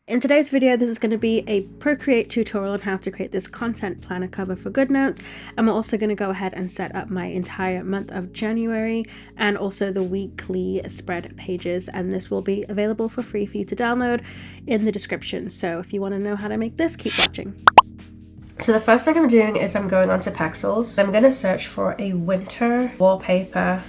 In today's video, this is going to be a Procreate tutorial on how to create this content planner cover for Goodnotes, and we're also going to go ahead and set up my entire month of January and also the weekly spread pages, and this will be available for free for you to download in the description. So if you want to know how to make this, keep watching. So the first thing I'm doing is I'm going onto Pexels. I'm going to search for a winter wallpaper.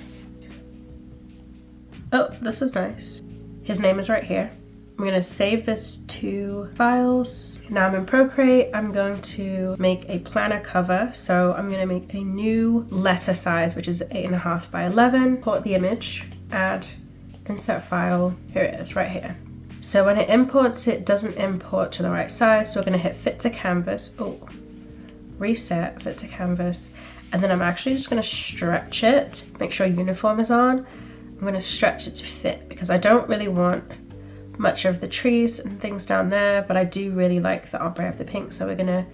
Oh, this is nice. His name is right here. I'm going to save this to files. Now I'm in Procreate. I'm going to make a planner cover. So I'm going to make a new letter size, which is 8.5 by 11. Import the image, add, insert file. Here it is, right here. So when it imports, it doesn't import to the right size. So we're going to hit fit to canvas. Oh, reset, fit to canvas. And then I'm actually just going to stretch it. Make sure uniform is on. I'm going to stretch it to fit because I don't really want much of the trees and things down there, but I do really like the ombre of the pink, so we're gonna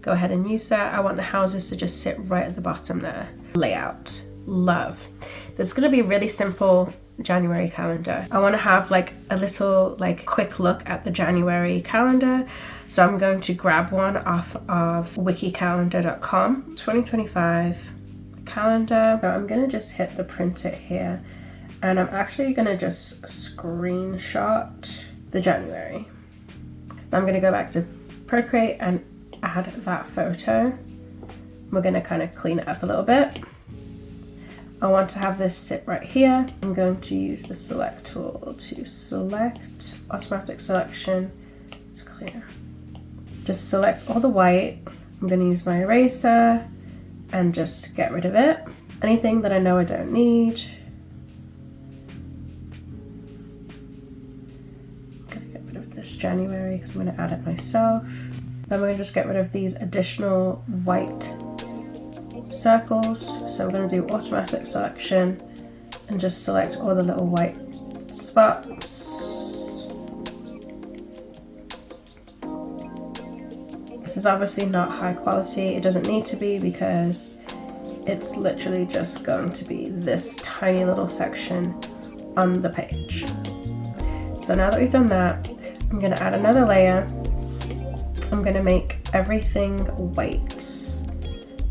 go ahead and use that. I want the houses to just sit right at the bottom there. Layout, love. There's gonna be a really simple January calendar. I want to have like a little quick look at the January calendar, so I'm going to grab one off of wikicalendar.com. 2025 calendar. So I'm gonna just hit the print it here. And I'm actually gonna just screenshot the January. I'm gonna go back to Procreate and add that photo. We're gonna kind of clean it up a little bit. I want to have this sit right here. I'm going to use the select tool to select, automatic selection, it's clear. Just select all the white. I'm gonna use my eraser and just get rid of it. Anything that I know I don't need. This January because I'm going to add it myself. Then we're going to just get rid of these additional white circles. So we're going to do automatic selection and just select all the little white spots. This is obviously not high quality. It doesn't need to be because it's literally just going to be this tiny little section on the page. So now that we've done that, I'm going to add another layer. I'm going to make everything white.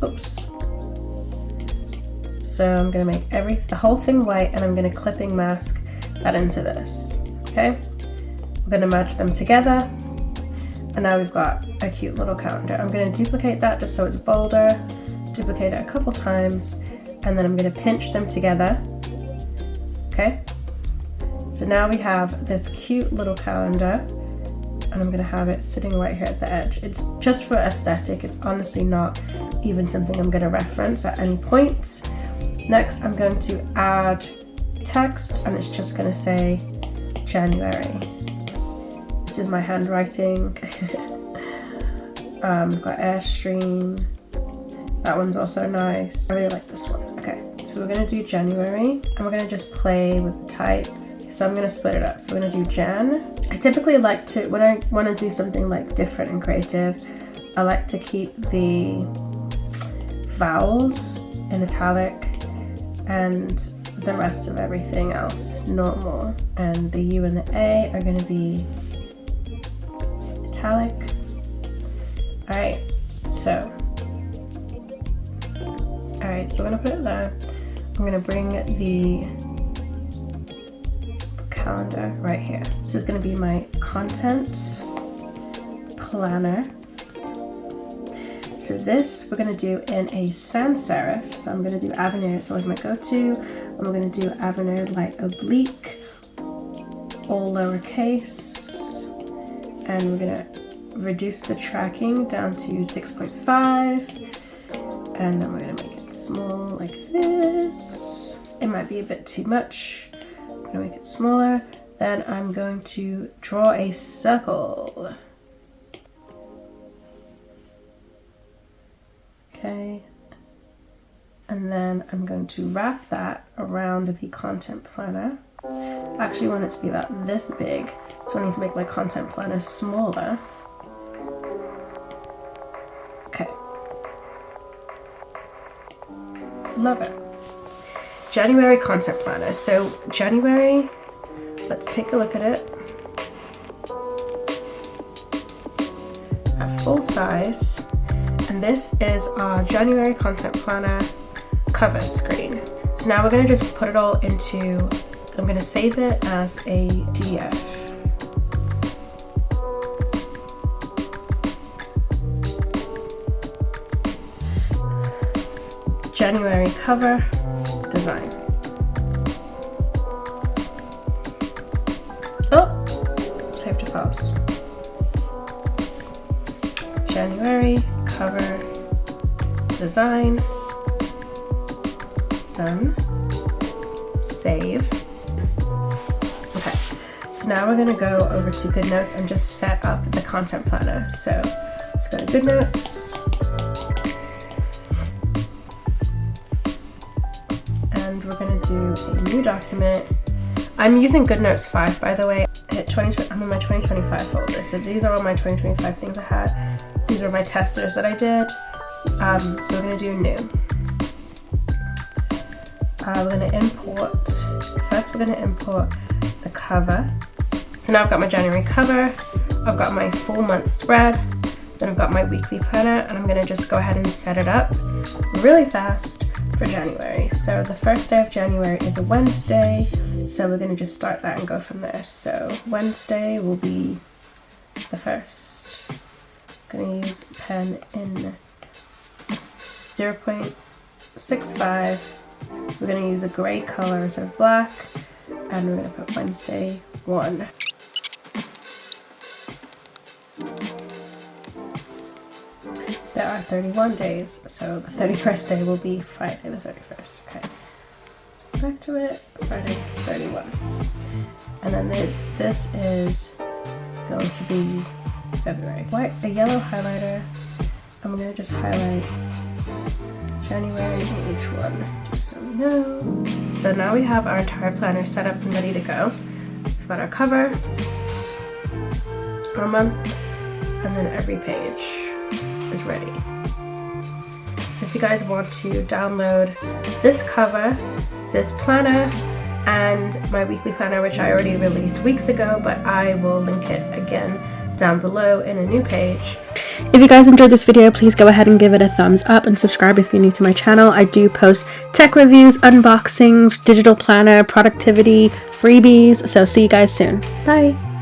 Oops. So I'm going to make the whole thing white, and I'm going to clipping mask that into this. Okay? We're going to merge them together, and now we've got a cute little calendar. I'm going to duplicate that just so it's bolder, duplicate it a couple times, and then I'm going to pinch them together. Okay? So now we have this cute little calendar, and I'm going to have it sitting right here at the edge. It's just for aesthetic. It's honestly not even something I'm going to reference at any point. Next, I'm going to add text, and it's just going to say January. This is my handwriting. We've got Airstream. That one's also nice. I really like this one. Okay, so we're going to do January, and we're going to just play with the type. So I'm going to split it up. So we're going to do Jan. I typically like to, when I want to do something like different and creative, I like to keep the vowels in italic and the rest of everything else normal. And the U and the A are going to be italic. Alright, so we're going to put it there. I'm going to bring the calendar right here. This is going to be my content planner. So this we're going to do in a sans serif. So I'm going to do Avenir. It's always my go-to. And we're going to do Avenir light oblique, all lowercase, and we're going to reduce the tracking down to 6.5, and then we're going to make it small like this. It might be a bit too much. I'm going to make it smaller. Then I'm going to draw a circle. Okay. And then I'm going to wrap that around the content planner. I actually want it to be about this big, so I need to make my content planner smaller. Okay. Love it. January content planner. So January, let's take a look at it. a full size, and this is our January content planner cover screen. So now we're going to just put it all into, I'm going to save it as a PDF. January cover design. Oh, save to files. January cover design. Done. Save. Okay, so now we're going to go over to Goodnotes and just set up the content planner. So let's go to Goodnotes. And we're going to do a new document. I'm using Goodnotes 5, by the way. I'm in my 2025 folder, so these are all my 2025 things I had. These are my testers that I did. So we're going to do new. We're going to import, first we're going to import the cover. So now I've got my January cover, I've got my full month spread, then I've got my weekly planner, and I'm going to just go ahead and set it up really fast for January. So the first day of January is a Wednesday, so we're going to just start that and go from there. So Wednesday will be the first. I'm going to use pen in 0.65. We're going to use a gray color instead of black, and we're going to put Wednesday 1. There are 31 days, so the 31st day will be Friday the 31st. Okay, back to it, Friday 31. And then this is going to be February. A yellow highlighter. I'm going to just highlight January in each one, just so we know. So now we have our entire planner set up and ready to go. We've got our cover, our month, and then every page is ready. So if you guys want to download this cover, this planner, and my weekly planner, which I already released weeks ago, but I will link it again down below in a new page. If you guys enjoyed this video, please go ahead and give it a thumbs up and subscribe if you're new to my channel. I do post tech reviews, unboxings, digital planner, productivity, freebies. So see you guys soon. Bye.